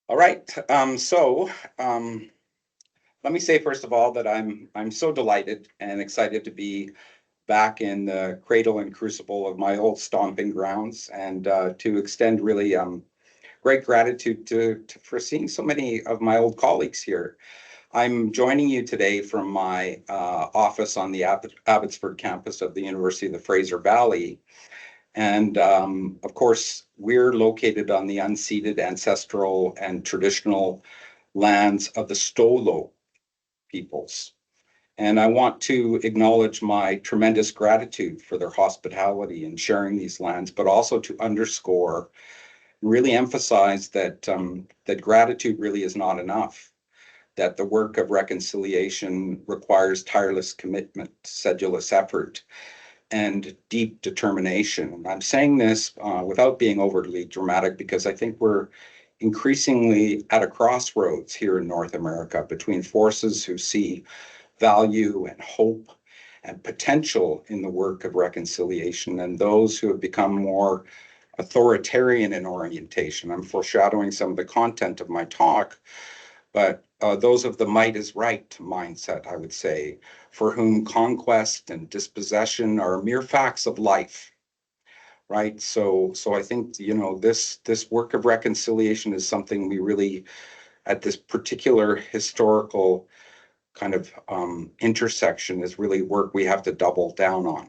All right. Let me say first of all that I'm so delighted and excited to be back in the cradle and crucible of my old stomping grounds, and to extend really great gratitude for seeing so many of my old colleagues here. I'm joining you today from my office on the Abbotsford campus of the University of the Fraser Valley. And of course, we're located on the unceded ancestral and traditional lands of the Stolo peoples. And I want to acknowledge my tremendous gratitude for their hospitality in sharing these lands, but also to underscore, really emphasize that gratitude really is not enough, that the work of reconciliation requires tireless commitment, sedulous effort, and deep determination. I'm saying this without being overly dramatic because I think we're increasingly at a crossroads here in North America between forces who see value and hope and potential in the work of reconciliation and those who have become more authoritarian in orientation. I'm foreshadowing some of the content of my talk, but those of the might is right mindset, I would say, for whom conquest and dispossession are mere facts of life, right? So I think this work of reconciliation is something we really, at this particular historical kind of intersection, is really work we have to double down on.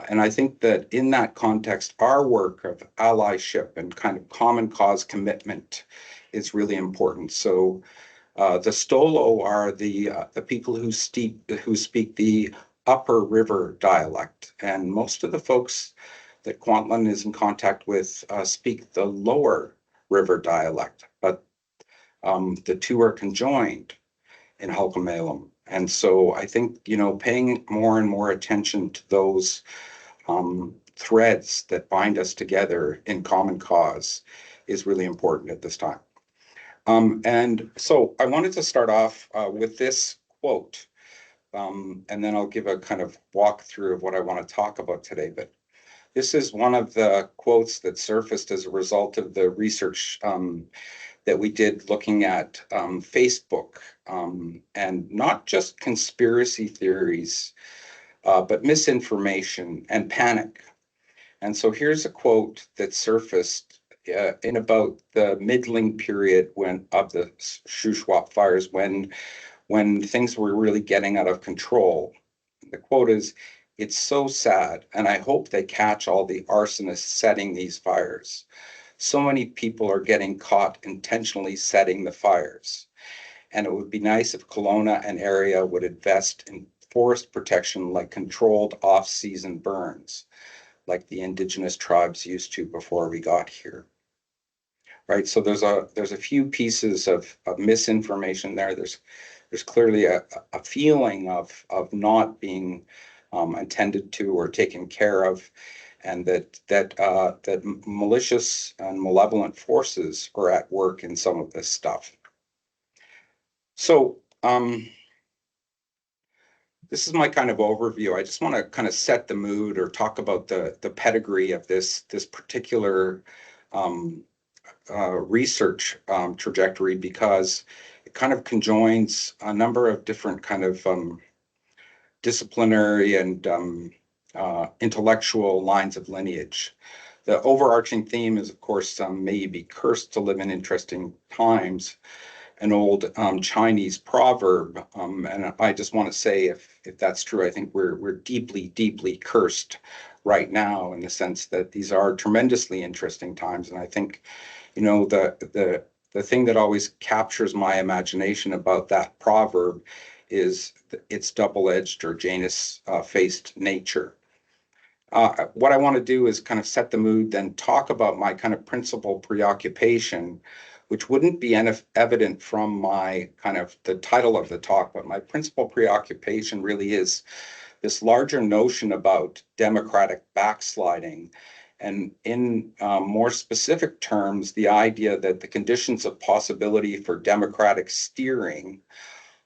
And I think that in that context, our work of allyship and kind of common cause commitment is really important. So the Stolo are the people who speak the upper river dialect, and most of the folks that Kwantlen is in contact with speak the lower river dialect, but the two are conjoined in Hulkamalum. And so I think, paying more and more attention to those threads that bind us together in common cause is really important at this time. And so I wanted to start off with this quote, and then I'll give a kind of walkthrough of what I want to talk about today. But this is one of the quotes that surfaced as a result of the research that we did looking at Facebook, and not just conspiracy theories, but misinformation and panic. And so here's a quote that surfaced in about the middling period of the Shuswap fires, when things were really getting out of control. The quote is, "It's so sad, and I hope they catch all the arsonists setting these fires. So many people are getting caught intentionally setting the fires. And it would be nice if Kelowna and area would invest in forest protection like controlled off-season burns, like the indigenous tribes used to before we got here." Right? So there's a few pieces of misinformation there. There's clearly a feeling of not being attended to or taken care of, and that malicious and malevolent forces are at work in some of this stuff. So this is my kind of overview. I just want to kind of set the mood or talk about the pedigree of this particular research trajectory, because it kind of conjoins a number of different kind of disciplinary and intellectual lines of lineage. The overarching theme is, of course, may you be cursed to live in interesting times, an old Chinese proverb. And I just want to say, if that's true, I think we're deeply, deeply cursed right now, in the sense that these are tremendously interesting times. And I think, the thing that always captures my imagination about that proverb is its double-edged or Janus-faced nature. What I want to do is kind of set the mood, then talk about my kind of principal preoccupation, which wouldn't be evident from my kind of the title of the talk, but my principal preoccupation really is this larger notion about democratic backsliding. And in more specific terms, the idea that the conditions of possibility for democratic steering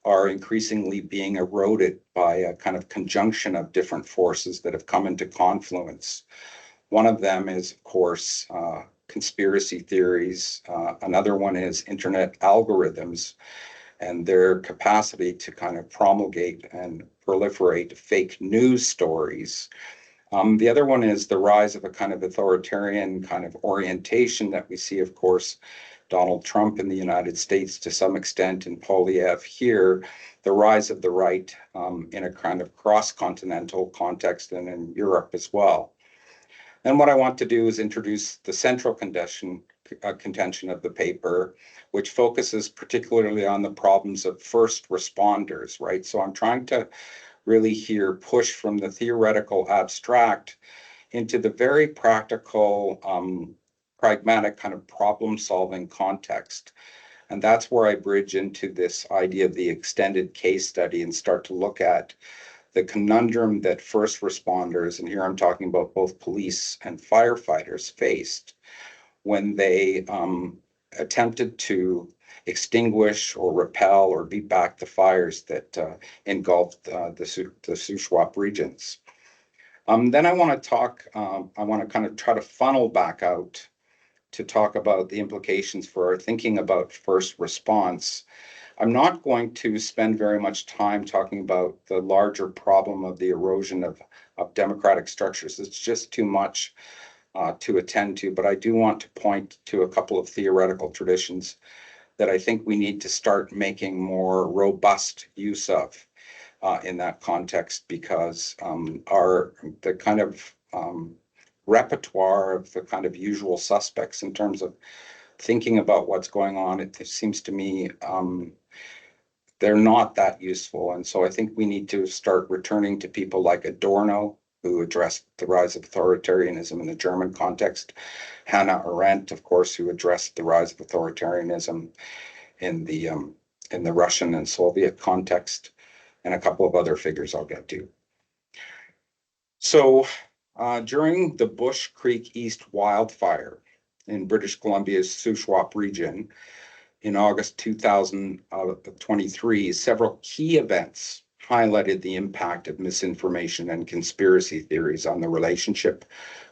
are increasingly being eroded by a kind of conjunction of different forces that have come into confluence. One of them is, of course, conspiracy theories. Another one is internet algorithms and their capacity to kind of promulgate and proliferate fake news stories. The other one is the rise of a kind of authoritarian kind of orientation that we see, of course, Donald Trump in the United States to some extent, and Polyev here, the rise of the right in a kind of cross-continental context and in Europe as well. And what I want to do is introduce the central contention of the paper, which focuses particularly on the problems of first responders, right? So I'm trying to really here push from the theoretical abstract into the very practical, pragmatic kind of problem-solving context. And that's where I bridge into this idea of the extended case study and start to look at the conundrum that first responders, and here I'm talking about both police and firefighters, faced when they attempted to extinguish or repel or beat back the fires that engulfed the Shuswap regions. Then I want to kind of try to funnel back out to talk about the implications for our thinking about first response. I'm not going to spend very much time talking about the larger problem of the erosion of democratic structures. It's just too much to attend to, but I do want to point to a couple of theoretical traditions that I think we need to start making more robust use of in that context, because the kind of repertoire of the kind of usual suspects in terms of thinking about what's going on, it seems to me they're not that useful. And so I think we need to start returning to people like Adorno, who addressed the rise of authoritarianism in the German context, Hannah Arendt, of course, who addressed the rise of authoritarianism in the Russian and Soviet context, and a couple of other figures I'll get to. So during the Bush Creek East wildfire in British Columbia's Shuswap region in August 2023, several key events highlighted the impact of misinformation and conspiracy theories on the relationship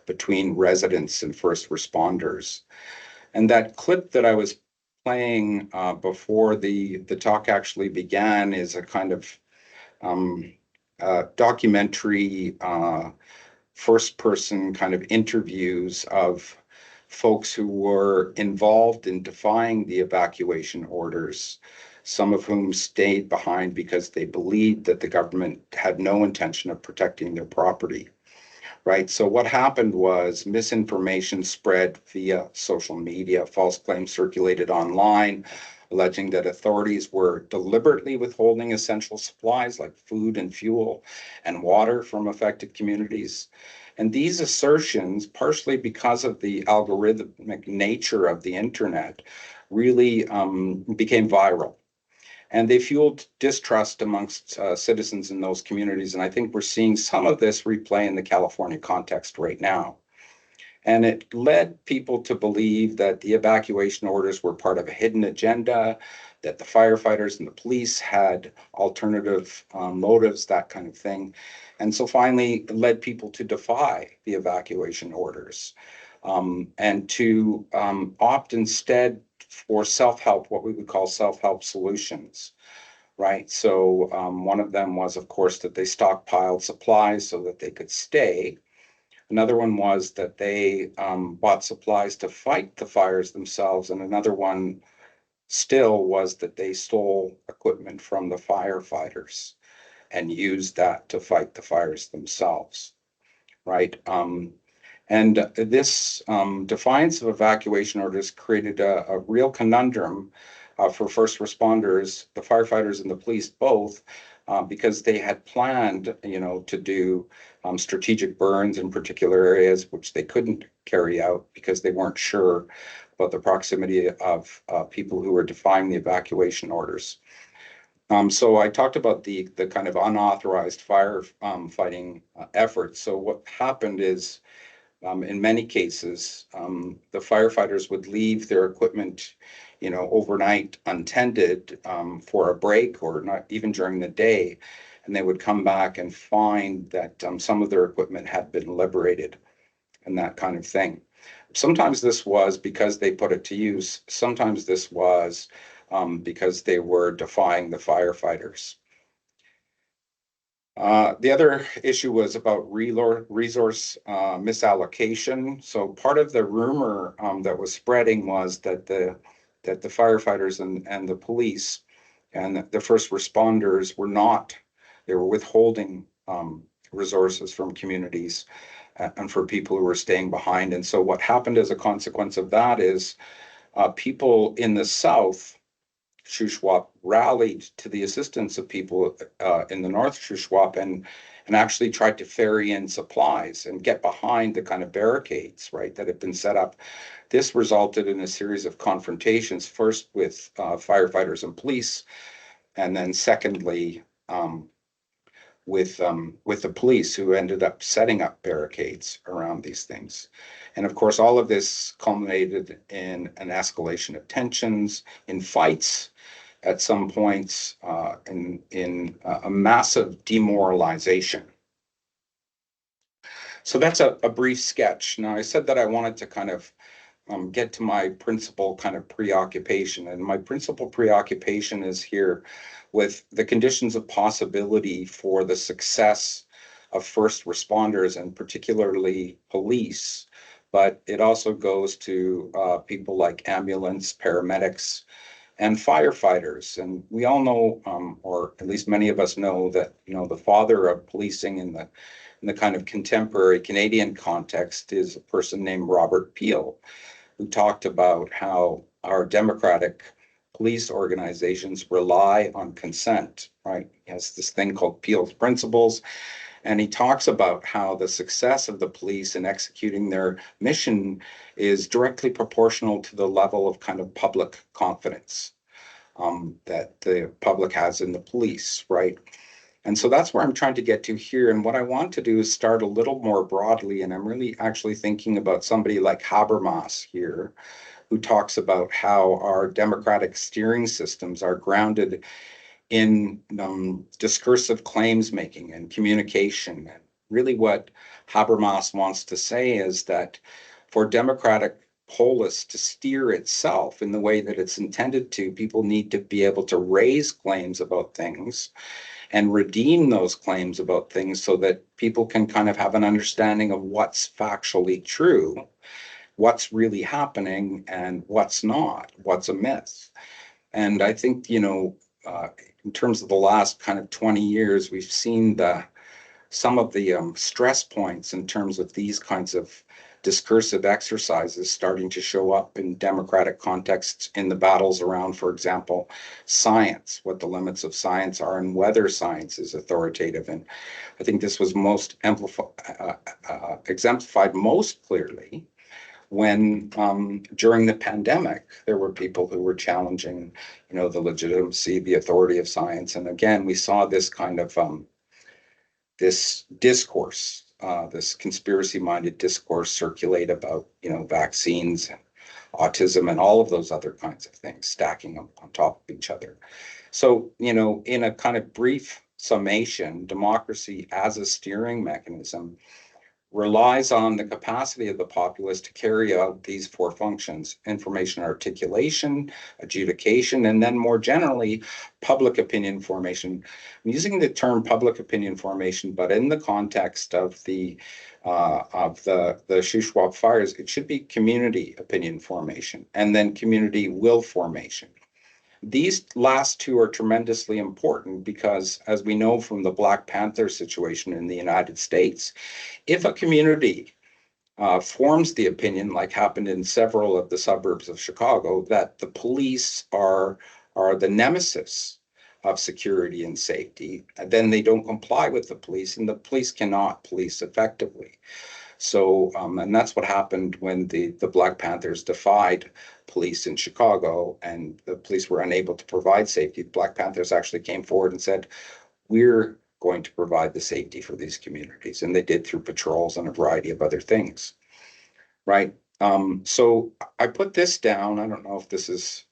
between residents and first responders. And that clip that I was playing before the talk actually began is a kind of documentary first-person kind of interviews of folks who were involved in defying the evacuation orders, some of whom stayed behind because they believed that the government had no intention of protecting their property, right? So what happened was misinformation spread via social media, false claims circulated online, alleging that authorities were deliberately withholding essential supplies like food and fuel and water from affected communities. And these assertions, partially because of the algorithmic nature of the internet, really became viral. And they fueled distrust amongst citizens in those communities. And I think we're seeing some of this replay in the California context right now. And it led people to believe that the evacuation orders were part of a hidden agenda, that the firefighters and the police had alternative motives, that kind of thing. And so finally it led people to defy the evacuation orders and to opt instead for self-help, what we would call self-help solutions, right? So one of them was, of course, that they stockpiled supplies so that they could stay. Another one was that they bought supplies to fight the fires themselves. And another one still was that they stole equipment from the firefighters and used that to fight the fires themselves, right? And this defiance of evacuation orders created a real conundrum for first responders, the firefighters and the police both, because they had planned, to do strategic burns in particular areas, which they couldn't carry out because they weren't sure about the proximity of people who were defying the evacuation orders. So I talked about the kind of unauthorized fire fighting efforts. So what happened is, in many cases, the firefighters would leave their equipment, overnight untended for a break or not even during the day, and they would come back and find that some of their equipment had been liberated and that kind of thing. Sometimes this was because they put it to use. Sometimes this was because they were defying the firefighters. The other issue was about resource misallocation. So part of the rumor that was spreading was that the firefighters and the police and the first responders were not, they were withholding resources from communities and for people who were staying behind. And so what happened as a consequence of that is people in the South, Shuswap, rallied to the assistance of people in the North Shuswap and actually tried to ferry in supplies and get behind the kind of barricades, right, that had been set up. This resulted in a series of confrontations, first with firefighters and police, and then secondly, with the police, who ended up setting up barricades around these things. And of course, all of this culminated in an escalation of tensions, in fights at some points, in a massive demoralization. So that's a brief sketch. Now, I said that I wanted to kind of get to my principal kind of preoccupation. And my principal preoccupation is here with the conditions of possibility for the success of first responders and particularly police. But it also goes to people like ambulance, paramedics, and firefighters. And we all know, or at least many of us know, that the father of policing in the kind of contemporary Canadian context is a person named Robert Peel, who talked about how our democratic police organizations rely on consent, right? He has this thing called Peel's Principles, and he talks about how the success of the police in executing their mission is directly proportional to the level of kind of public confidence that the public has in the police, right? And so that's where I'm trying to get to here. And what I want to do is start a little more broadly. And I'm really actually thinking about somebody like Habermas here, who talks about how our democratic steering systems are grounded in discursive claims making and communication. And really what Habermas wants to say is that for democratic polis to steer itself in the way that it's intended to, people need to be able to raise claims about things and redeem those claims about things so that people can kind of have an understanding of what's factually true, what's really happening, and what's not, what's a myth. And I think, in terms of the last kind of 20 years, we've seen some of the stress points in terms of these kinds of discursive exercises starting to show up in democratic contexts in the battles around, for example, science, what the limits of science are and whether science is authoritative. And I think this was most exemplified most clearly when during the pandemic, there were people who were challenging, the legitimacy, the authority of science. And again, we saw this kind of this discourse, this conspiracy-minded discourse circulate about, vaccines and autism and all of those other kinds of things stacking up on top of each other. So, in a kind of brief summation, democracy as a steering mechanism relies on the capacity of the populace to carry out these four functions: information articulation, adjudication, and then more generally, public opinion formation. I'm using the term public opinion formation, but in the context of the Shuswap fires, it should be community opinion formation and then community will formation. These last two are tremendously important because, as we know from the Black Panther situation in the United States, if a community forms the opinion, like happened in several of the suburbs of Chicago, that the police are the nemesis of security and safety, then they don't comply with the police, and the police cannot police effectively. So, and that's what happened when the Black Panthers defied police in Chicago and the police were unable to provide safety. The Black Panthers actually came forward and said, we're going to provide the safety for these communities. And they did through patrols and a variety of other things, right? So I put this down. I don't know if this is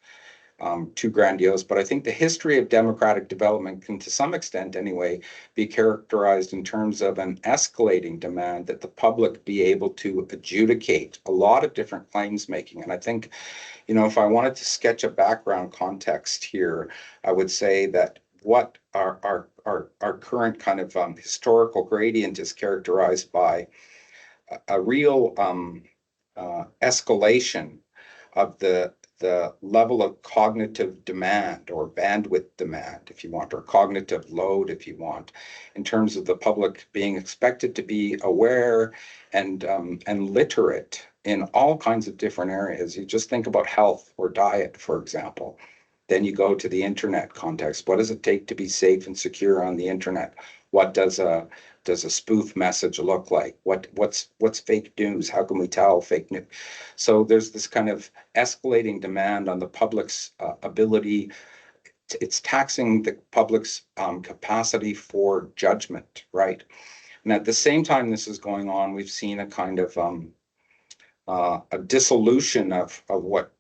too grandiose, but I think the history of democratic development can, to some extent anyway, be characterized in terms of an escalating demand that the public be able to adjudicate a lot of different claims making. And I think, if I wanted to sketch a background context here, I would say that what our current kind of historical gradient is characterized by a real escalation of the level of cognitive demand or bandwidth demand, if you want, or cognitive load, if you want, in terms of the public being expected to be aware and literate in all kinds of different areas. You just think about health or diet, for example. Then you go to the internet context. What does it take to be safe and secure on the internet? What does a spoof message look like? What's fake news? How can we tell fake news? So there's this kind of escalating demand on the public's ability. It's taxing the public's capacity for judgment, right? And at the same time this is going on, we've seen a kind of a dissolution of what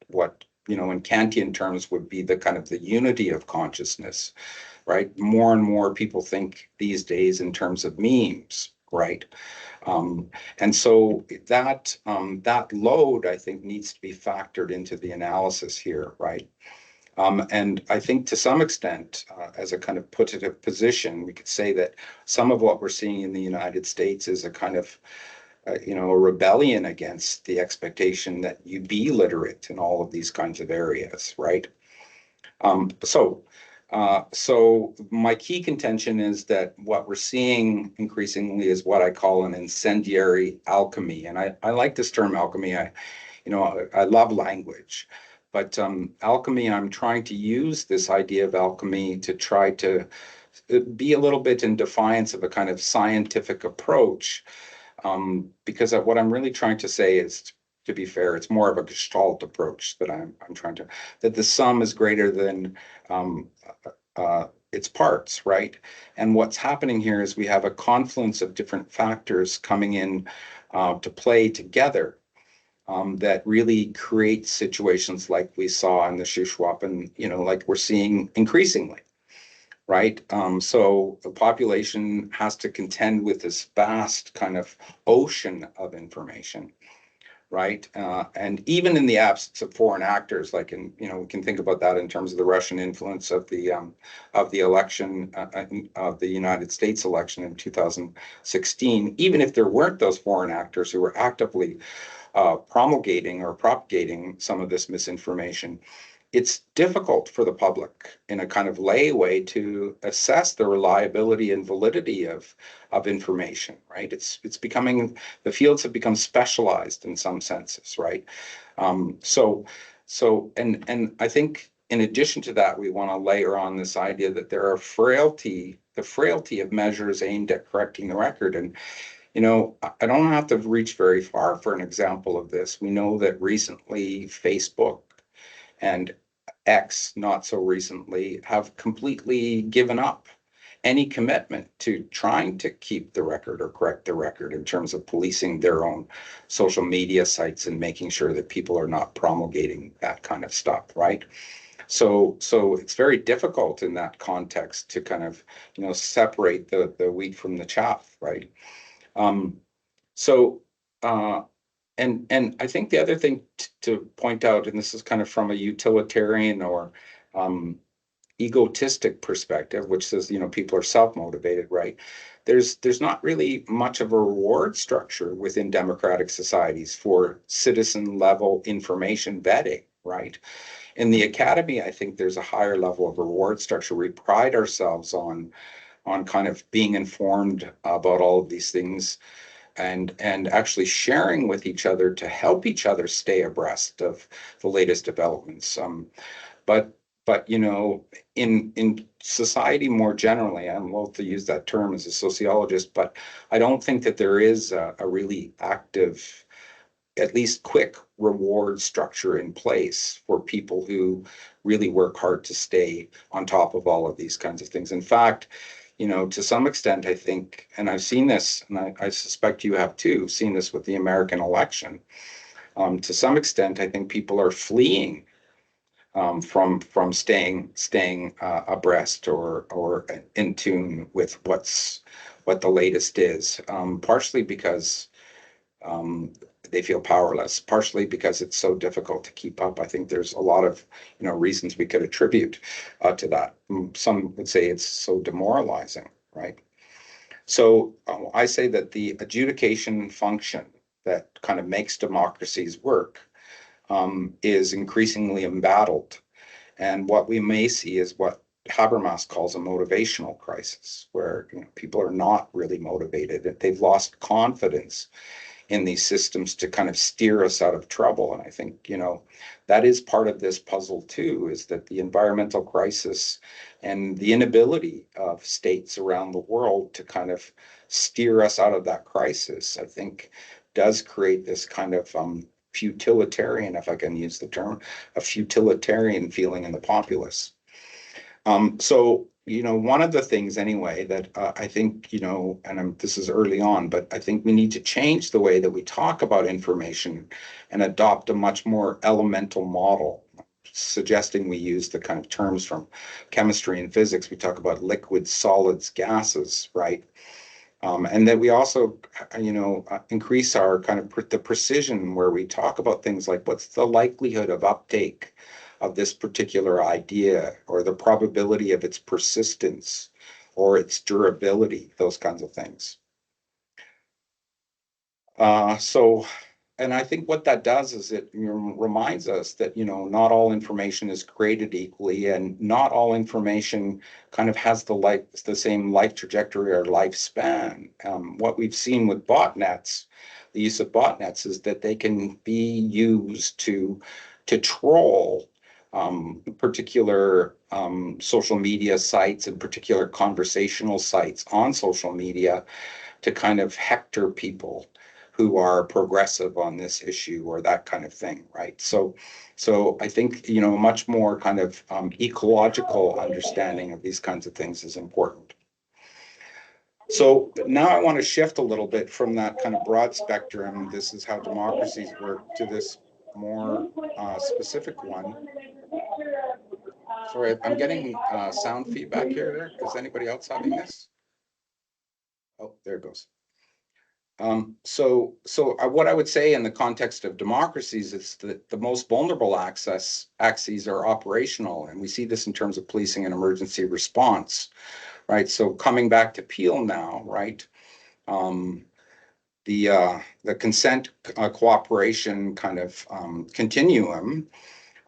in Kantian terms would be the kind of the unity of consciousness, right? More and more people think these days in terms of memes, right? And so that load, I think, needs to be factored into the analysis here, right? And I think to some extent, as a kind of putative position, we could say that some of what we're seeing in the United States is a kind of a rebellion against the expectation that you be literate in all of these kinds of areas, right? So my key contention is that what we're seeing increasingly is what I call an incendiary alchemy. And I like this term alchemy. I love language, but alchemy, I'm trying to use this idea of alchemy to try to be a little bit in defiance of a kind of scientific approach. Because what I'm really trying to say is, to be fair, it's more of a Gestalt approach that I'm trying to, that the sum is greater than its parts, right? And what's happening here is we have a confluence of different factors coming in to play together that really create situations like we saw in the Shuswap and, like we're seeing increasingly. Right. So the population has to contend with this vast kind of ocean of information. Right. And even in the absence of foreign actors, like we can think about that in terms of the Russian influence of the election of the United States election in 2016. Even if there weren't those foreign actors who were actively promulgating or propagating some of this misinformation, it's difficult for the public in a kind of layaway to assess the reliability and validity of information, right? It's becoming, the fields have become specialized in some senses, right? So I think in addition to that, we want to layer on this idea that there are the frailty of measures aimed at correcting the record. And I don't have to reach very far for an example of this. We know that recently Facebook and X, not so recently, have completely given up any commitment to trying to keep the record or correct the record in terms of policing their own social media sites and making sure that people are not promulgating that kind of stuff, right? So it's very difficult in that context to kind of, separate the wheat from the chaff, right? So and I think the other thing to point out, and this is kind of from a utilitarian or egotistic perspective, which says, people are self-motivated, right? There's not really much of a reward structure within democratic societies for citizen level information vetting, right? In the academy, I think there's a higher level of reward structure. We pride ourselves on kind of being informed about all of these things and actually sharing with each other to help each other stay abreast of the latest developments. But in society more generally, I'm loath to use that term as a sociologist, but I don't think that there is a really active, at least quick reward structure in place for people who really work hard to stay on top of all of these kinds of things. In fact, to some extent, I think, and I've seen this, and I suspect you have too, seen this with the American election. To some extent, I think people are fleeing from staying abreast or in tune with what the latest is. Partially because um, they feel powerless, partially because it's so difficult to keep up. I think there's a lot of reasons we could attribute to that. Some would say it's so demoralizing, right? So I say that the adjudication function that kind of makes democracies work is increasingly embattled. And what we may see is what Habermas calls a motivational crisis, where people are not really motivated. They've lost confidence in these systems to kind of steer us out of trouble. And I think, that is part of this puzzle too, is that the environmental crisis and the inability of states around the world to kind of steer us out of that crisis, I think does create this kind of futilitarian, if I can use the term, a futilitarian feeling in the populace. So, one of the things anyway that I think, and this is early on, but I think we need to change the way that we talk about information and adopt a much more elemental model, suggesting we use the kind of terms from chemistry and physics. We talk about liquids, solids, gases, right? And that we also, increase our kind of the precision where we talk about things like what's the likelihood of uptake of this particular idea, or the probability of its persistence or its durability, those kinds of things. So and I think what that does is it reminds us that, not all information is created equally, and not all information kind of has the same life trajectory or lifespan. What we've seen with botnets, the use of botnets, is that they can be used to troll particular social media sites and particular conversational sites on social media to kind of hector people who are progressive on this issue or that kind of thing, right? So I think, a much more kind of ecological understanding of these kinds of things is important. So now I want to shift a little bit from that kind of broad spectrum, this is how democracies work, to this more specific one. Sorry, I'm getting sound feedback here. Is anybody else having this? Oh, there it goes. So what I would say in the context of democracies is that the most vulnerable axes are operational, and we see this in terms of policing and emergency response, right? So coming back to Peel now, right? Um, the consent cooperation kind of continuum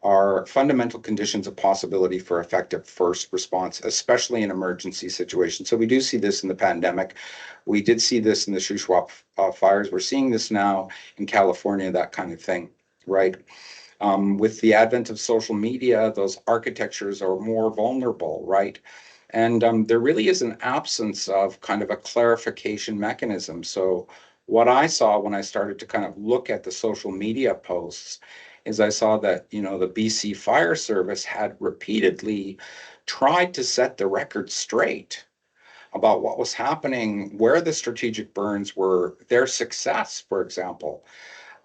are fundamental conditions of possibility for effective first response, especially in emergency situations. So we do see this in the pandemic. We did see this in the Shuswap fires. We're seeing this now in California, that kind of thing, right? With the advent of social media, those architectures are more vulnerable, right? And there really is an absence of kind of a clarification mechanism. So what I saw when I started to kind of look at the social media posts is I saw that, the BC Fire Service had repeatedly tried to set the record straight about what was happening, where the strategic burns were, their success, for example.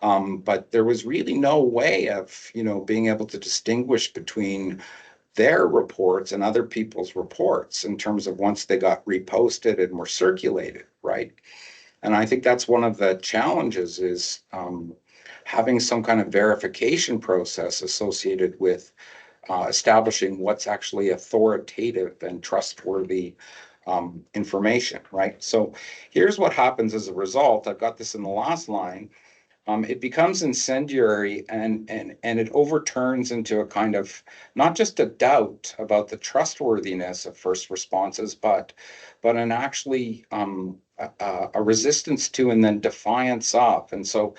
But there was really no way of, being able to distinguish between their reports and other people's reports in terms of once they got reposted and were circulated, right? And I think that's one of the challenges is having some kind of verification process associated with establishing what's actually authoritative and trustworthy information, right? So here's what happens as a result. I've got this in the last line. It becomes incendiary and it overturns into a kind of not just a doubt about the trustworthiness of first responses, but an actually a resistance to and then defiance of. And so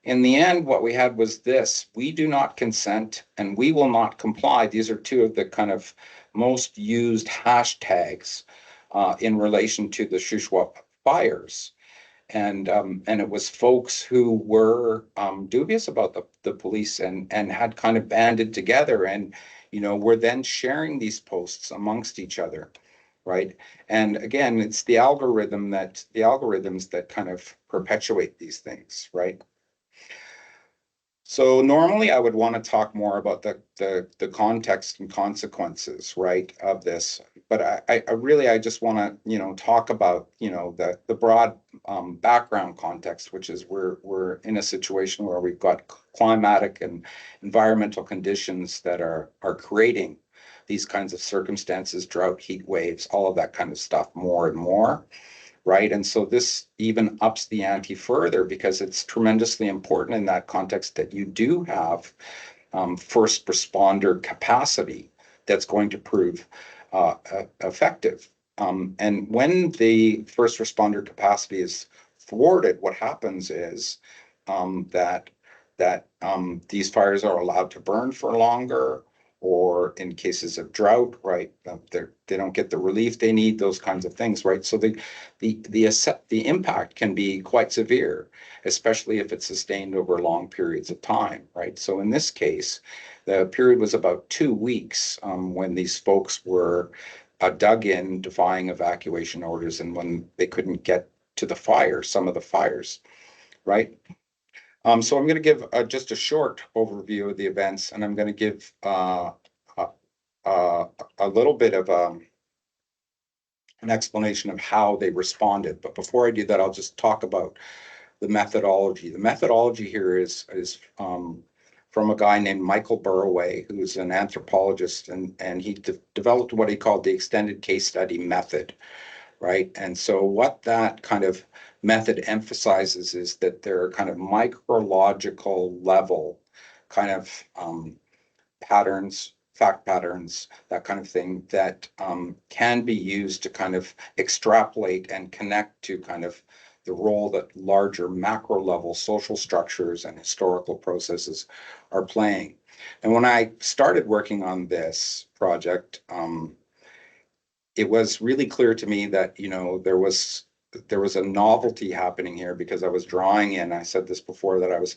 in the end, what we had was this: we do not consent and we will not comply. These are two of the kind of most used hashtags in relation to the Shuswap fires. And it was folks who were dubious about the police and had kind of banded together and, were then sharing these posts amongst each other, right? And again, it's the algorithms that kind of perpetuate these things, right? So normally I would want to talk more about the context and consequences, right, of this. But I really I just want to, talk about, the broad background context, which is we're in a situation where we've got climatic and environmental conditions that are creating these kinds of circumstances, drought, heat waves, all of that kind of stuff more and more, right? And so this even ups the ante further because it's tremendously important in that context that you do have first responder capacity that's going to prove effective. And when the first responder capacity is thwarted, what happens is that these fires are allowed to burn for longer, or in cases of drought, right, they don't get the relief they need, those kinds of things, right? So the impact can be quite severe, especially if it's sustained over long periods of time, right? So in this case, the period was about 2 weeks when these folks were dug in, defying evacuation orders, and when they couldn't get to the fire, some of the fires, right? So I'm going to give just a short overview of the events, and I'm going to give a, a little bit of an explanation of how they responded. But before I do that, I'll just talk about the methodology. The methodology here is from a guy named Michael Burraway, who's an anthropologist, and he developed what he called the extended case study method, right? And so what that kind of method emphasizes is that there are kind of micrological level kind of patterns, fact patterns, that kind of thing that can be used to kind of extrapolate and connect to kind of the role that larger macro level social structures and historical processes are playing. And when I started working on this project, it was really clear to me that there was a novelty happening here because I was drawing in. I said this before that I was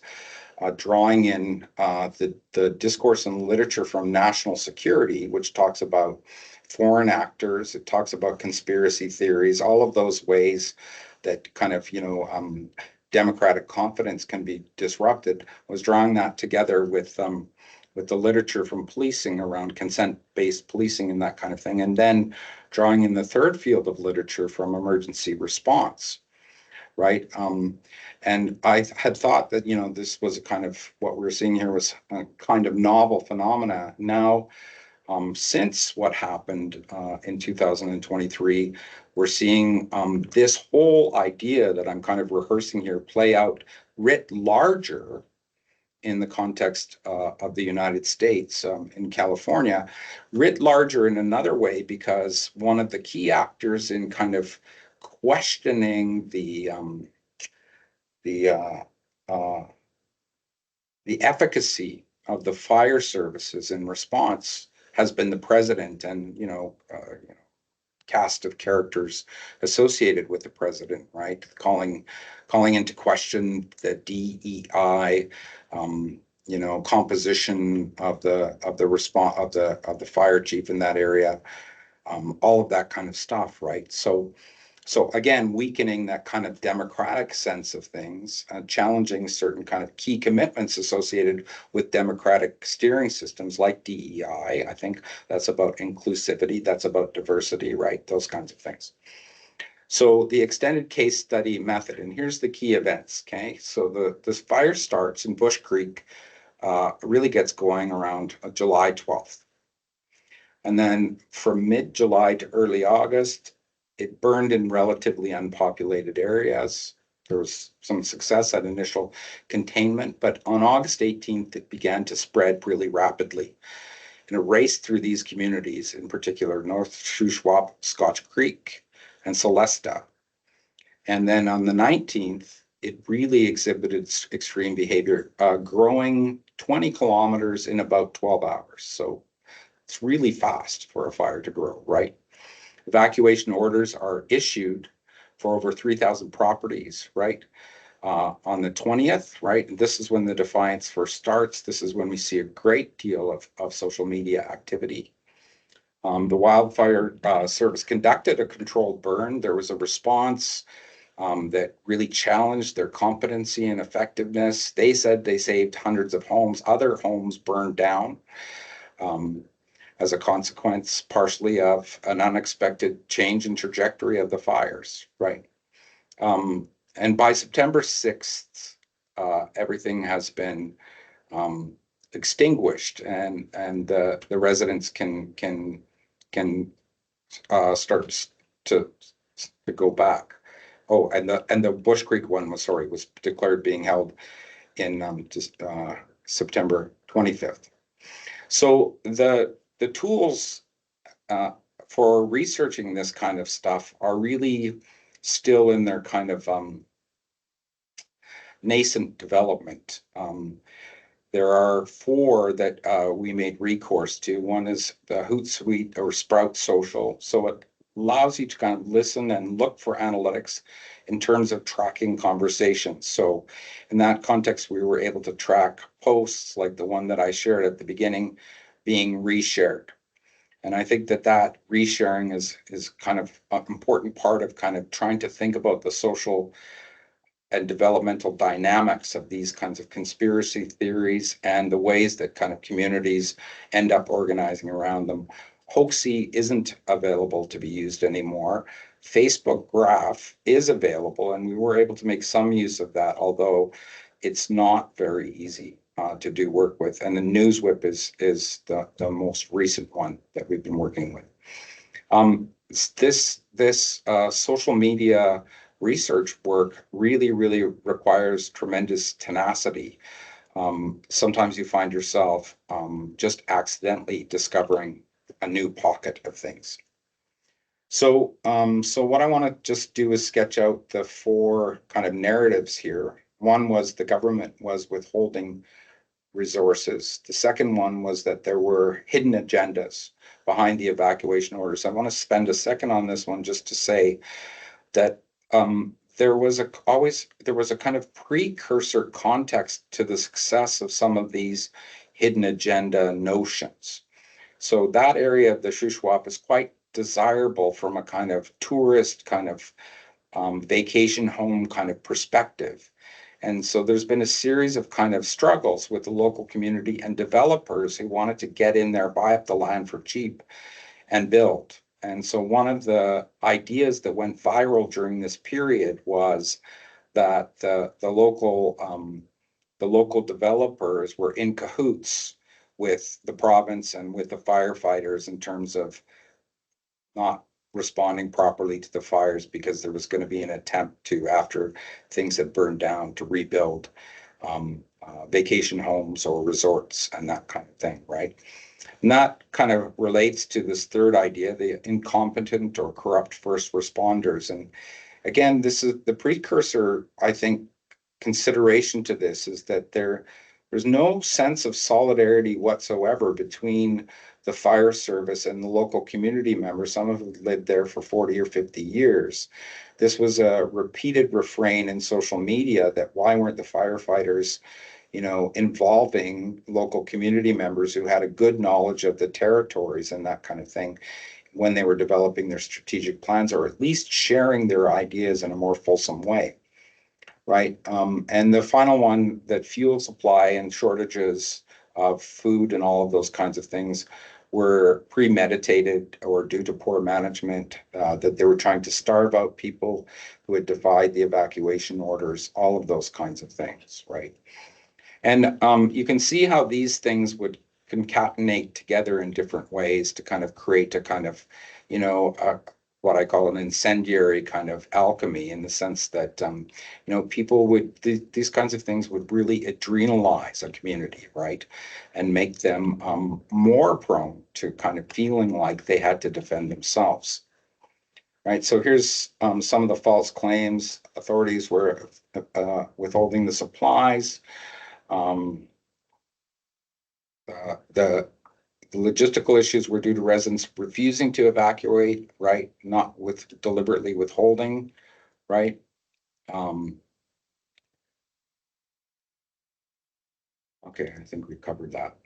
drawing in the discourse and literature from national security, which talks about foreign actors. It talks about conspiracy theories, all of those ways that kind of democratic confidence can be disrupted. I was drawing that together with the literature from policing around consent-based policing and that kind of thing, and then drawing in the third field of literature from emergency response, right? And I had thought that, this was a kind of what we were seeing here was a kind of novel phenomena. Now, since what happened in 2023, we're seeing this whole idea that I'm kind of rehearsing here play out writ larger in the context of the United States, in California, writ larger in another way, because one of the key actors in kind of questioning the uh, the efficacy of the fire services in response has been the president and cast of characters associated with the president, right? Calling into question the DEI, composition of the response of the fire chief in that area, all of that kind of stuff, right? So again, weakening that kind of democratic sense of things, challenging certain kind of key commitments associated with democratic steering systems like DEI. I think that's about inclusivity, that's about diversity, right? Those kinds of things. So the extended case study method, and here's the key events, okay? So this fire starts in Bush Creek, really gets going around July 12th. And then from mid-July to early August, it burned in relatively unpopulated areas. There was some success at initial containment, but on August 18th, it began to spread really rapidly. And it raced through these communities, in particular, North Shuswap, Scotch Creek, and Celesta. And then on the 19th, it really exhibited extreme behavior, growing 20 kilometers in about 12 hours. So it's really fast for a fire to grow, right? Evacuation orders are issued for over 3,000 properties, right? On the 20th, right? And this is when the defiance first starts. This is when we see a great deal of social media activity. The wildfire service conducted a controlled burn. There was a response. that really challenged their competency and effectiveness. They said they saved hundreds of homes. Other homes burned down um, as a consequence, partially of an unexpected change in trajectory of the fires, right? Um, and by September 6th, everything has been um, extinguished, and the residents can start to go back. Oh, and the Bush Creek one was declared being held in just September 25th. So the tools uh, for researching this kind of stuff are really still in their kind of nascent development. There are four that we made recourse to. One is the Hootsuite or Sprout Social. So it allows you to kind of listen and look for analytics in terms of tracking conversations. So in that context, we were able to track posts like the one that I shared at the beginning being reshared. And I think that resharing is kind of an important part of kind of trying to think about the social and developmental dynamics of these kinds of conspiracy theories and the ways that kind of communities end up organizing around them. Hoaxy isn't available to be used anymore. Facebook Graph is available, and we were able to make some use of that, although it's not very easy to do work with. And the NewsWhip is the most recent one that we've been working with. This social media research work really requires tremendous tenacity. Sometimes you find yourself just accidentally discovering a new pocket of things. So what I want to just do is sketch out the four kind of narratives here. One was the government was withholding resources. The second one was that there were hidden agendas behind the evacuation orders. I want to spend a second on this one just to say that there was a kind of precursor context to the success of some of these hidden agenda notions. So that area of the Shuswap is quite desirable from a kind of tourist kind of vacation home kind of perspective. And so there's been a series of kind of struggles with the local community and developers who wanted to get in there, buy up the land for cheap and build. And so one of the ideas that went viral during this period was that the local developers were in cahoots with the province and with the firefighters in terms of not responding properly to the fires because there was going to be an attempt to, after things had burned down, to rebuild vacation homes or resorts and that kind of thing, right? And that kind of relates to this third idea, the incompetent or corrupt first responders. And again, this is the precursor, I think, consideration to this is that there's no sense of solidarity whatsoever between the fire service and the local community members. Some of them lived there for 40 or 50 years. This was a repeated refrain in social media that why weren't the firefighters, involving local community members who had a good knowledge of the territories and that kind of thing when they were developing their strategic plans, or at least sharing their ideas in a more fulsome way, right? And the final one, that fuel supply and shortages of food and all of those kinds of things were premeditated or due to poor management, that they were trying to starve out people who had defied the evacuation orders, all of those kinds of things, right? And you can see how these things would concatenate together in different ways to kind of create a kind of, what I call an incendiary kind of alchemy, in the sense that, people would, these kinds of things would really adrenalize a community, right? And make them more prone to kind of feeling like they had to defend themselves. Right, so here's some of the false claims. Authorities were withholding the supplies. Um, the logistical issues were due to residents refusing to evacuate, right? Not with deliberately withholding, right? Um, okay, I think we covered that.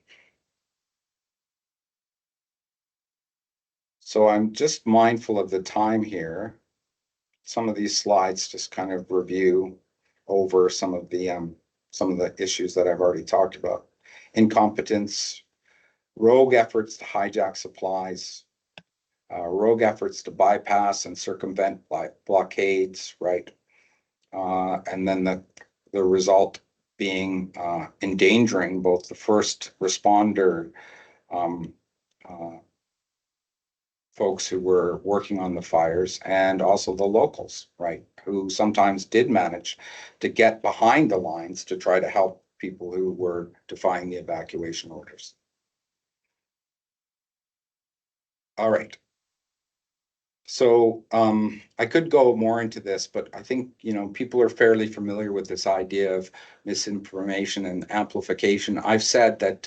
So I'm just mindful of the time here. some of these slides, just kind of review over some of the issues that I've already talked about. Incompetence, rogue efforts to hijack supplies, rogue efforts to bypass and circumvent blockades, right? And then the result being endangering both the first responder um, uh, folks who were working on the fires and also the locals, right? Who sometimes did manage to get behind the lines to try to help people who were defying the evacuation orders. All right. So I could go more into this, but I think, people are fairly familiar with this idea of misinformation and amplification. I've said that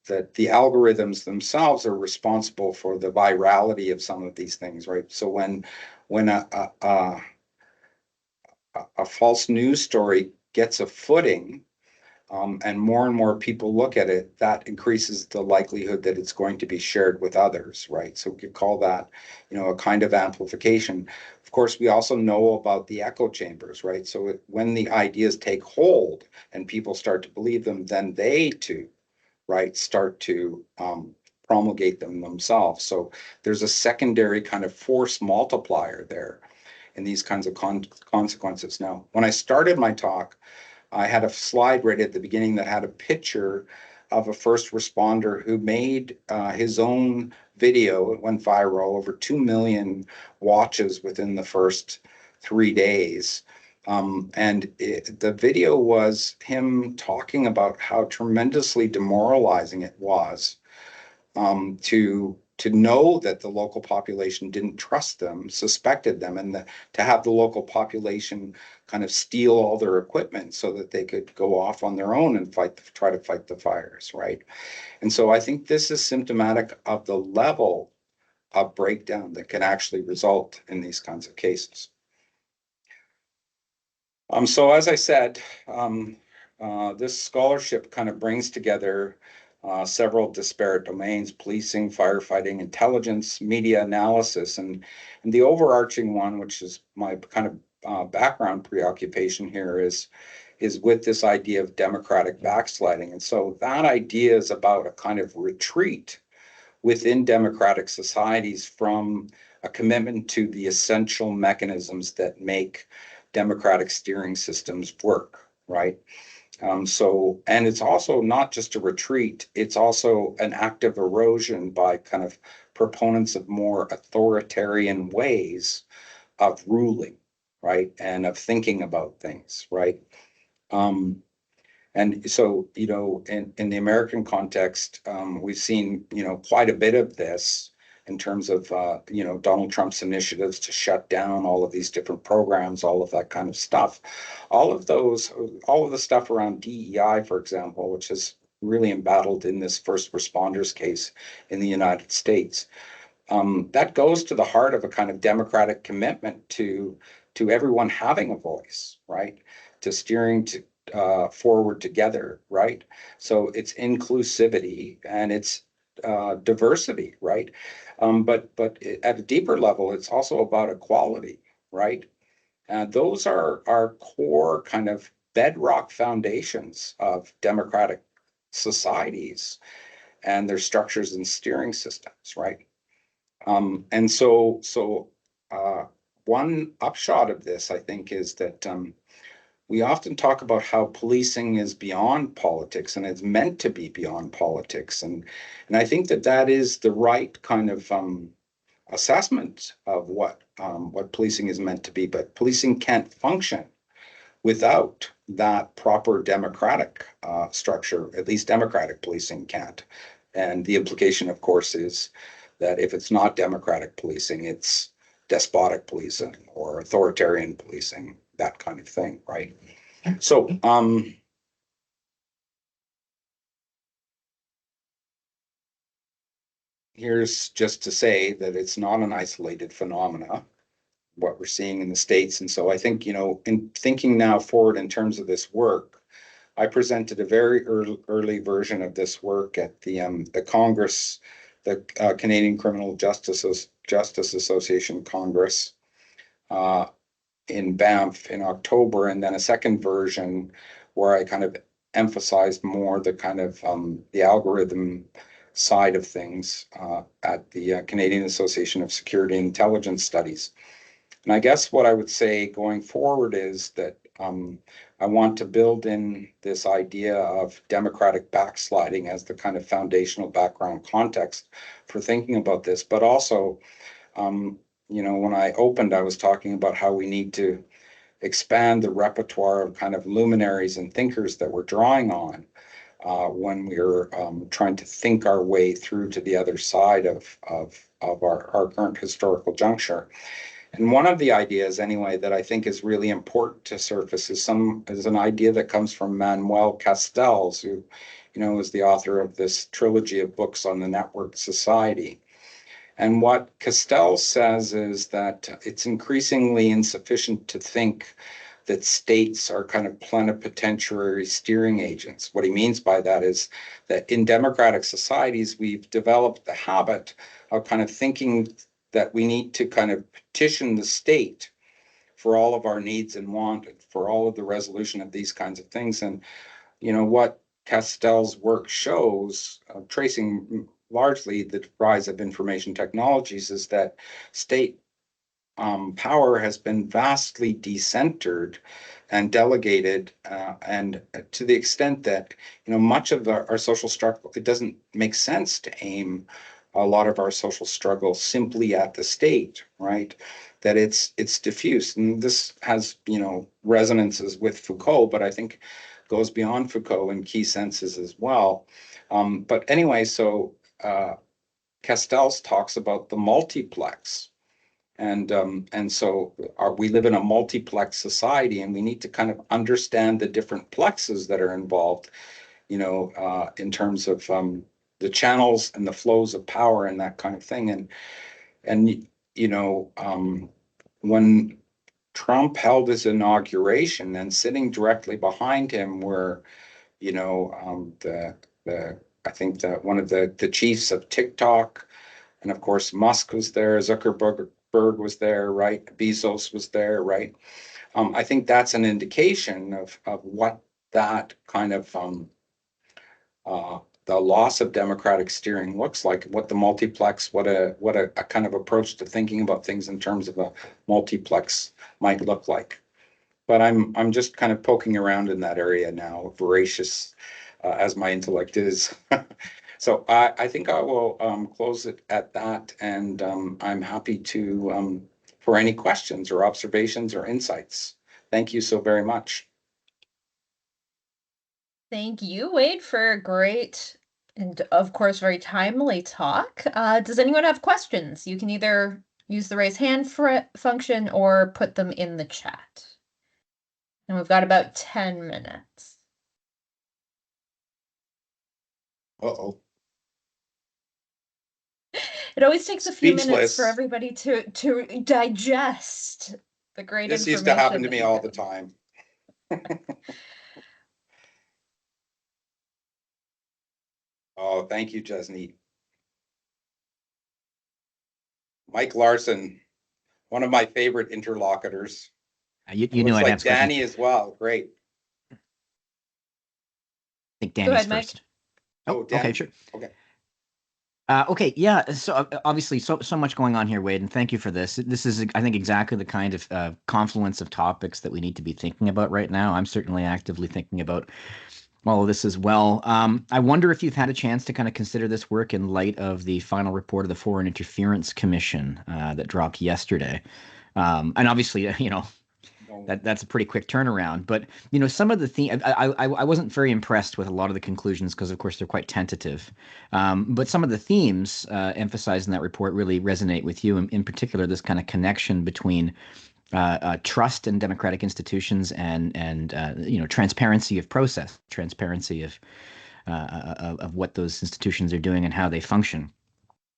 that the algorithms themselves are responsible for the virality of some of these things, right? So when a false news story gets a footing, and more people look at it, that increases the likelihood that it's going to be shared with others, right? So we could call that, a kind of amplification. Of course, we also know about the echo chambers, right? So when the ideas take hold and people start to believe them, then they too, right, start to promulgate them themselves. So there's a secondary kind of force multiplier there in these kinds of consequences. Now, when I started my talk, I had a slide right at the beginning that had a picture of a first responder who made his own video. It went viral, over 2 million watches within the first 3 days. The video was him talking about how tremendously demoralizing it was to know that the local population didn't trust them, suspected them, and to have the local population kind of steal all their equipment so that they could go off on their own and try to fight the fires, right? And so I think this is symptomatic of the level of breakdown that can actually result in these kinds of cases. So as I said, this scholarship kind of brings together several disparate domains: policing, firefighting, intelligence, media analysis, and the overarching one, which is my kind of background preoccupation here, is with this idea of democratic backsliding. And so that idea is about a kind of retreat within democratic societies from a commitment to the essential mechanisms that make democratic steering systems work, right? And it's also not just a retreat, it's also an active erosion by kind of proponents of more authoritarian ways of ruling, right? And of thinking about things, right? Um, and so, in the American context, we've seen, quite a bit of this in terms of, Donald Trump's initiatives to shut down all of these different programs, all of that kind of stuff. All of the stuff around DEI, for example, which is really embattled in this first responders case in the United States. That goes to the heart of a kind of democratic commitment to everyone having a voice, right? To steering to forward together, right? So it's inclusivity and it's diversity, right? But at a deeper level, it's also about equality, right? Those are our core kind of bedrock foundations of democratic societies and their structures and steering systems, right? And so one upshot of this, I think, is that we often talk about how policing is beyond politics and it's meant to be beyond politics. And I think that is the right kind of assessment of what policing is meant to be. But policing can't function without that proper democratic structure. At least democratic policing can't. And the implication, of course, is that if it's not democratic policing, it's despotic policing or authoritarian policing, that kind of thing, right? So, here's just to say that it's not an isolated phenomena, what we're seeing in the States. And so I think, in thinking now forward in terms of this work, I presented a very early version of this work at the Congress, the Canadian Criminal Justice Association Congress, uh, in Banff in October, and then a second version where I kind of emphasized more the kind of the algorithm side of things at the Canadian Association of Security and Intelligence Studies. And I guess what I would say going forward is that I want to build in this idea of democratic backsliding as the kind of foundational background context for thinking about this, but also when I opened, I was talking about how we need to expand the repertoire of kind of luminaries and thinkers that we're drawing on when we're trying to think our way through to the other side of our current historical juncture. And one of the ideas, anyway, that I think is really important to surface is an idea that comes from Manuel Castells, who, is the author of this trilogy of books on the networked society. And what Castells says is that it's increasingly insufficient to think that states are kind of plenipotentiary steering agents. What he means by that is that in democratic societies, we've developed the habit of kind of thinking that we need to kind of petition the state for all of our needs and wants, for all of the resolution of these kinds of things. And, what Castell's work shows, tracing largely the rise of information technologies, is that state power has been vastly decentered and delegated, and to the extent that much of our social struggle, it doesn't make sense to aim a lot of our social struggle simply at the state, right? That it's diffuse, and this has resonances with Foucault, but I think goes beyond Foucault in key senses as well. But anyway, so Castells talks about the multiplex. And so we live in a multiplex society, and we need to kind of understand the different plexes that are involved, in terms of the channels and the flows of power and that kind of thing. And when Trump held his inauguration, and sitting directly behind him were, the I think that one of the chiefs of TikTok, and of course, Musk was there, Zuckerberg was there, right? Bezos was there, right? I think that's an indication of what that kind of the loss of democratic steering looks like, what the multiplex, what a kind of approach to thinking about things in terms of a multiplex might look like. But I'm just kind of poking around in that area now, voracious as my intellect is. So I think I will close it at that, and I'm happy to for any questions or observations or insights. Thank you so very much. Thank you, Wade, for a great and, of course, very timely talk. Does anyone have questions? You can either use the raise hand function or put them in the chat. And we've got about 10 minutes. Uh-oh. It always takes a few minutes for Speechless. everybody to digest the great This information used to happen to that me you all give. the time. Oh, thank you, Jesney. Mike Larson, one of my favorite interlocutors. You It knew looks I'd like have questions. Danny as well. Great. I think Go Danny's ahead, Mike. first. Oh, Okay, Danny. sure. Okay. Okay, yeah. So obviously, so much going on here, Wade, and thank you for this. This is, I think, exactly the kind of confluence of topics that we need to be thinking about right now. I'm certainly actively thinking about all of this as well. I wonder if you've had a chance to kind of consider this work in light of the final report of the Foreign Interference Commission that dropped yesterday. And obviously, No. that's a pretty quick turnaround. But some of the theme, I wasn't very impressed with a lot of the conclusions because, of course, they're quite tentative. But some of the themes emphasized in that report really resonate with you. In particular, this kind of connection between trust in democratic institutions and transparency of process, transparency of what those institutions are doing and how they function.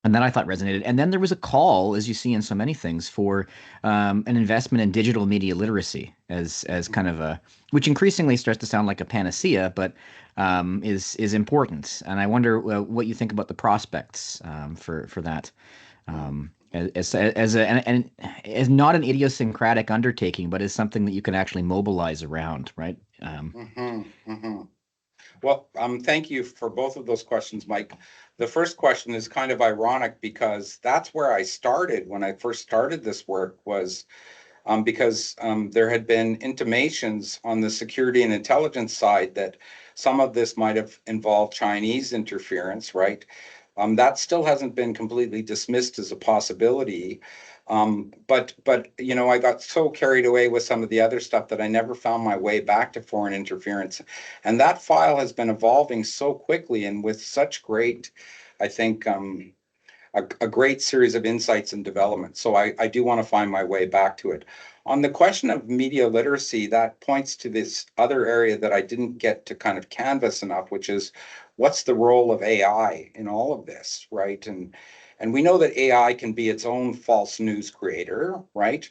And that I thought resonated. And then there was a call, as you see in so many things, for an investment in digital media literacy as kind of which increasingly starts to sound like a panacea, but is important. And I wonder what you think about the prospects for that. and as not an idiosyncratic undertaking, but as something that you can actually mobilize around, right? Well, thank you for both of those questions, Mike. The first question is kind of ironic because that's where I started when I first started this work was because there had been intimations on the security and intelligence side that some of this might have involved Chinese interference, right? That still hasn't been completely dismissed as a possibility. But you know, I got so carried away with some of the other stuff that I never found my way back to foreign interference. And that file has been evolving so quickly and with such great, I think, a great series of insights and development. So I do want to find my way back to it. On the question of media literacy, that points to this other area that I didn't get to kind of canvas enough, which is what's the role of AI in all of this, right? And we know that AI can be its own false news creator, right?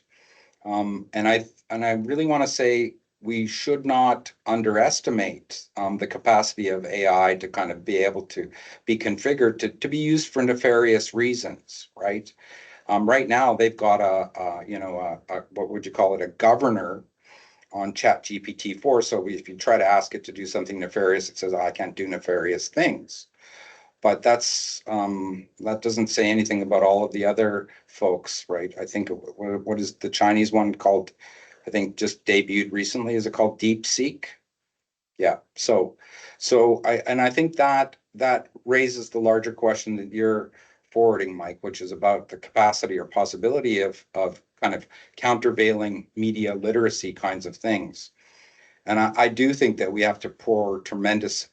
And I really want to say we should not underestimate the capacity of AI to kind of be able to be configured to be used for nefarious reasons, right? Right now, they've got what would you call it, a governor on ChatGPT-4. So if you try to ask it to do something nefarious, it says, I can't do nefarious things. But that doesn't say anything about all of the other folks, right? I think what is the Chinese one called? I think just debuted recently. Is it called DeepSeek? Yeah. I think that raises the larger question that you're forwarding, Mike, which is about the capacity or possibility of kind of countervailing media literacy kinds of things. And I do think that we have to pour tremendous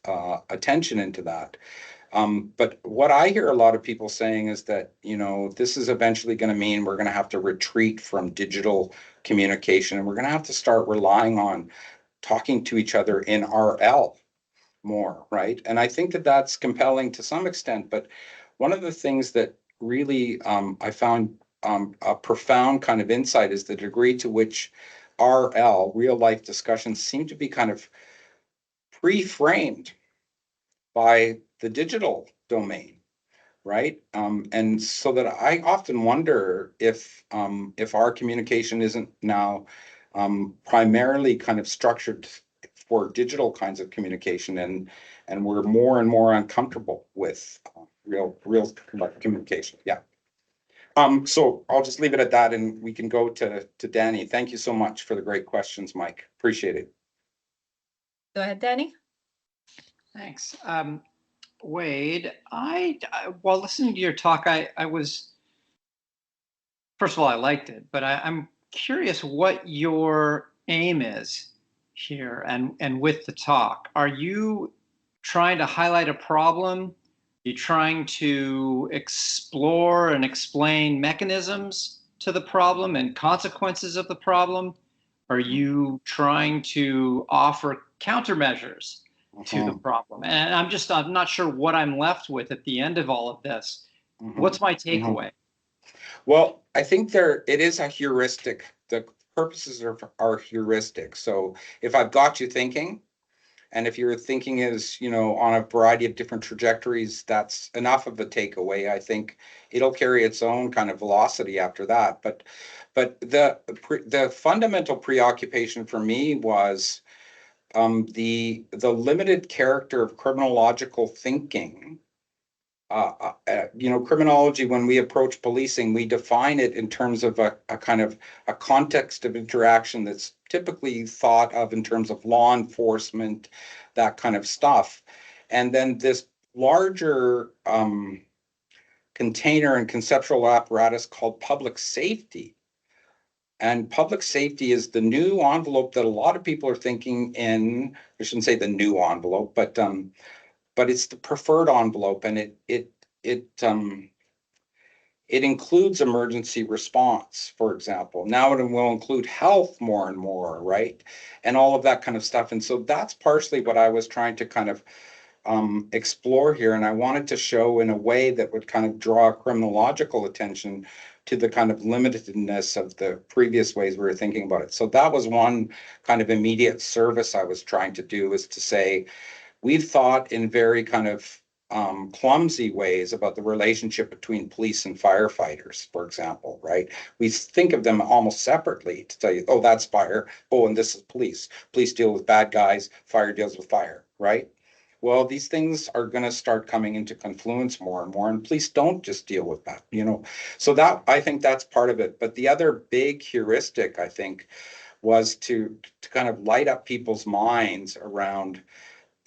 attention into that. But what I hear a lot of people saying is that, you know, this is eventually going to mean we're going to have to retreat from digital communication and we're going to have to start relying on talking to each other in RL more, right? And I think that that's compelling to some extent. But one of the things that really I found a profound kind of insight is the degree to which RL, real life discussions, seem to be kind of pre-framed by the digital domain, right? And so that I often wonder if our communication isn't now primarily kind of structured for digital kinds of communication, and we're more and more uncomfortable with real communication. Yeah. So I'll just leave it at that, and we can go to Danny. Thank you so much for the great questions, Mike. Appreciate it. Go ahead, Danny. Thanks. Wade, while listening to your talk, I was, first of all, I liked it, but I'm curious what your aim is here and with the talk. Are you trying to highlight a problem? Are you trying to explore and explain mechanisms to the problem and consequences of the problem? Are you trying to offer countermeasures to the problem? And I'm not sure what I'm left with at the end of all of this. What's my takeaway? Well, I think it is a heuristic. The purposes are heuristic. So if I've got you thinking, and if your thinking is, you know, on a variety of different trajectories, that's enough of a takeaway. I think it'll carry its own kind of velocity after that. But the fundamental preoccupation for me was the limited character of criminological thinking. You know, criminology, when we approach policing, we define it in terms of a kind of a context of interaction that's typically thought of in terms of law enforcement, that kind of stuff. And then this larger container and conceptual apparatus called public safety. And public safety is the new envelope that a lot of people are thinking in. I shouldn't say the new envelope, but it's the preferred envelope, and it includes emergency response, for example. Now it will include health more and more, right? And all of that kind of stuff. And so that's partially what I was trying to kind of explore here. And I wanted to show in a way that would kind of draw criminological attention to the kind of limitedness of the previous ways we were thinking about it. So that was one kind of immediate service I was trying to do, is to say, we've thought in very kind of clumsy ways about the relationship between police and firefighters, for example, right? We think of them almost separately to tell you, oh, that's fire. Oh, and this is police. Police deal with bad guys. Fire deals with fire, right? Well, these things are going to start coming into confluence more and more, and police don't just deal with that, you know. So that, I think that's part of it. But the other big heuristic, I think, was to kind of light up people's minds around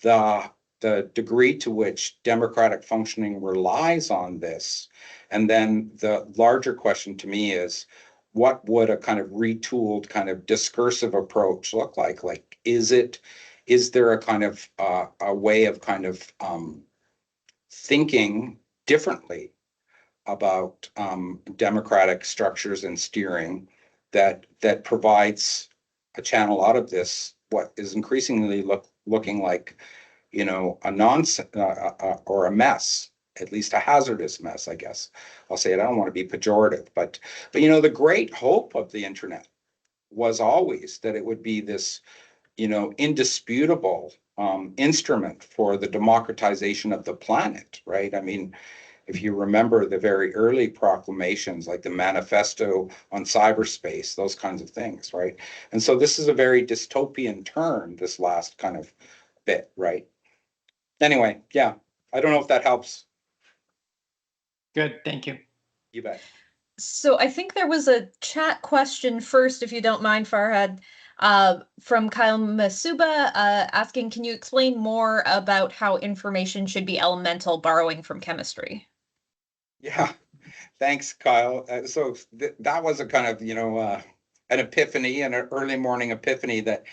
the the degree to which democratic functioning relies on this. And then the larger question to me is, what would a kind of retooled kind of discursive approach look like? Like, is there a kind of a way of kind of thinking differently about democratic structures and steering that provides a channel out of this, what is increasingly looking like, you know, a nonsense or a mess, at least a hazardous mess, I guess. I'll say it. I don't want to be pejorative, but you know, the great hope of the internet was always that it would be this, you know, indisputable instrument for the democratization of the planet, right? I mean, if you remember the very early proclamations, like the manifesto on cyberspace, those kinds of things, right? And so this is a very dystopian turn, this last kind of bit, right? Anyway, yeah, I don't know if that helps. Good, thank you. You bet. So I think there was a chat question first, if you don't mind, Farhad, from Kyle Masuba, asking, can you explain more about how information should be elemental, borrowing from chemistry? Yeah, thanks, Kyle. That was a kind of, you know, an epiphany, an early morning epiphany that,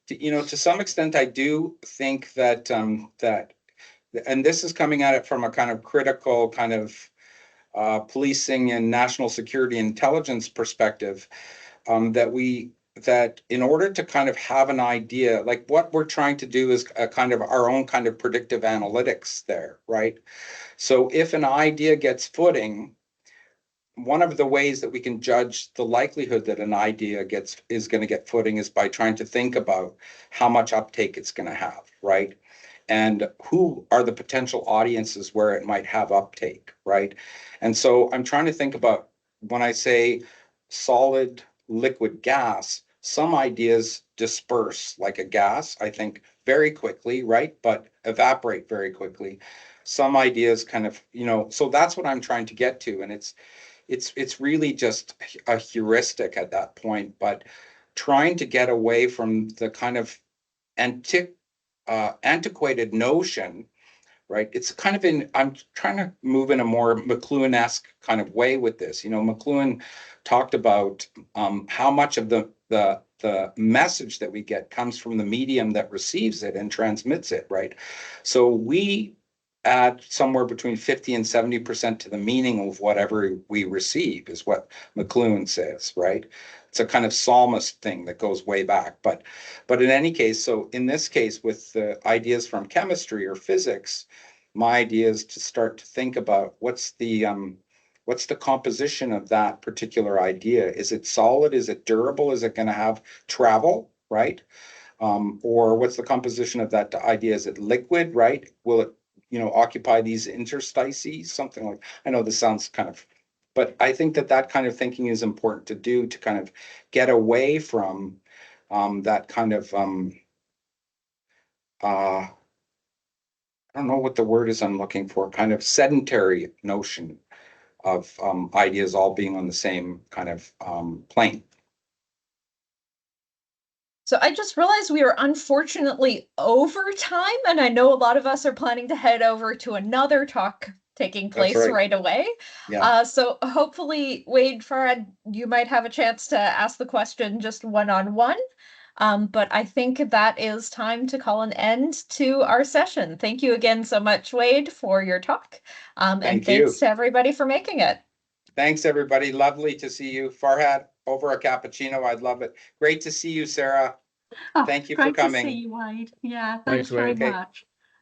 you know, to some extent, I do think that, and this is coming at it from a kind of critical kind of policing and national security intelligence perspective, that in order to kind of have an idea, like what we're trying to do is a kind of our own kind of predictive analytics there, right? So if an idea gets footing, one of the ways that we can judge the likelihood that an idea is going to get footing is by trying to think about how much uptake it's going to have, right? And who are the potential audiences where it might have uptake, right? And so I'm trying to think about, when I say solid, liquid, gas, some ideas disperse like a gas, I think, very quickly, right? But evaporate very quickly. Some ideas kind of, you know, so that's what I'm trying to get to. And it's really just a heuristic at that point, but trying to get away from the kind of antiquated notion, right? It's kind of I'm trying to move in a more McLuhan-esque kind of way with this. You know, McLuhan talked about how much of the message that we get comes from the medium that receives it and transmits it, right? So we add somewhere between 50 and 70% to the meaning of whatever we receive, is what McLuhan says, right? It's a kind of psalmist thing that goes way back. But in any case, so in this case, with the ideas from chemistry or physics, my idea is to start to think about what's the composition of that particular idea. Is it solid? Is it durable? Is it going to have travel, right? Or what's the composition of that idea? Is it liquid, right? Will it, you know, occupy these interstices? Something like, I know this sounds kind of, but I think that kind of thinking is important to do, to kind of get away from that kind of, I don't know what the word is I'm looking for, kind of sedentary notion of ideas all being on the same kind of plane. So I just realized we are unfortunately over time, and I know a lot of us are planning to head over to another talk taking place right away. Yeah. So hopefully, Wade, Farhad, you might have a chance to ask the question just one-on-one. But I think that is time to call an end to our session. Thank you again so much, Wade, for your talk. And thanks to everybody for making it. Thanks, everybody. Lovely to see you. Farhad, over a cappuccino. I'd love it. Great to see you, Sarah. Oh, thank you for coming. Great to see you, Wade. Yeah, thanks very much.